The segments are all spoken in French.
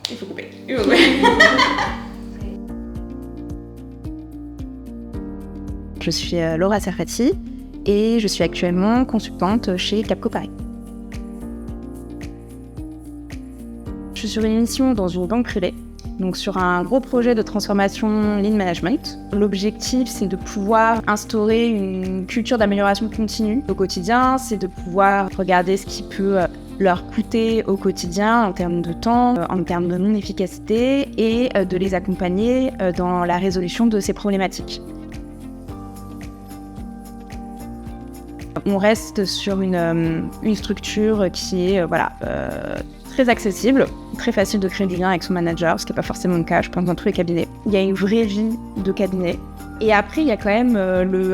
Il faut couper. Je suis Laura Serfati et je suis actuellement consultante chez Capco Paris. Je suis sur une mission dans une banque privée, donc sur un gros projet de transformation Lean Management. L'objectif, c'est de pouvoir instaurer une culture d'amélioration continue au quotidien, c'est de pouvoir regarder ce qui peut leur coûter au quotidien en termes de temps, en termes de non-efficacité et de les accompagner dans la résolution de ces problématiques. On reste sur une structure qui est très accessible, très facile de créer du lien avec son manager, ce qui n'est pas forcément le cas, je pense, dans tous les cabinets. Il y a une vraie vie de cabinet. Et après, il y a quand même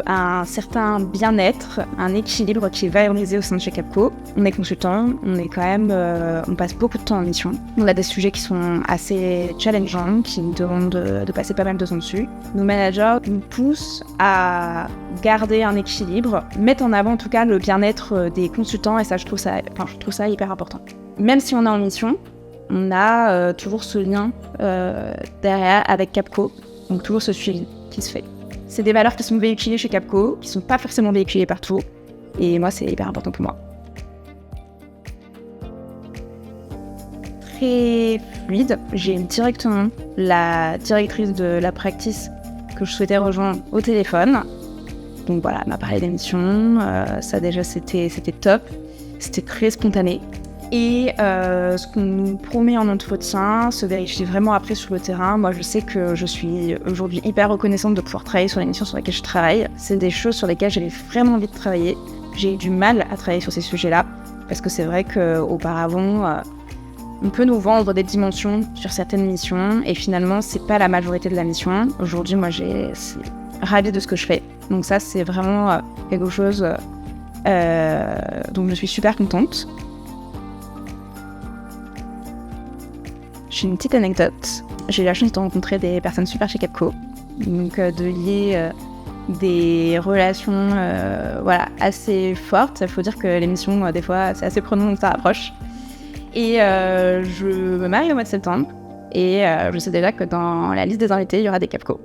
un certain bien-être, un équilibre qui est valorisé au sein de chez Capco. On est consultant, on passe beaucoup de temps en mission. On a des sujets qui sont assez challengeants, qui nous demandent de passer pas mal de temps dessus. Nos managers nous poussent à garder un équilibre, mettre en avant en tout cas le bien-être des consultants, et ça, je trouve ça hyper important. Même si on est en mission, on a toujours ce lien derrière avec Capco, donc toujours ce suivi qui se fait. C'est des valeurs qui sont véhiculées chez Capco, qui ne sont pas forcément véhiculées partout, et moi, c'est hyper important pour moi. Très fluide, j'ai directement la directrice de la practice que je souhaitais rejoindre au téléphone. Donc voilà, elle m'a parlé d'émission, ça déjà c'était top, c'était très spontané. Et ce qu'on nous promet en entretien se vérifie vraiment après sur le terrain. Moi, je sais que je suis aujourd'hui hyper reconnaissante de pouvoir travailler sur les missions sur lesquelles je travaille. C'est des choses sur lesquelles j'avais vraiment envie de travailler. J'ai eu du mal à travailler sur ces sujets-là, parce que c'est vrai qu'auparavant, on peut nous vendre des dimensions sur certaines missions, et finalement, c'est pas la majorité de la mission. Aujourd'hui, moi, je suis ravie de ce que je fais. Donc ça, c'est vraiment quelque chose dont je suis super contente. J'ai une petite anecdote. J'ai eu la chance de rencontrer des personnes super chez Capco, donc de lier des relations assez fortes. Il faut dire que l'émission, des fois, c'est assez prenant, donc ça rapproche. Et je me marie au mois de septembre, et je sais déjà que dans la liste des invités, il y aura des Capco.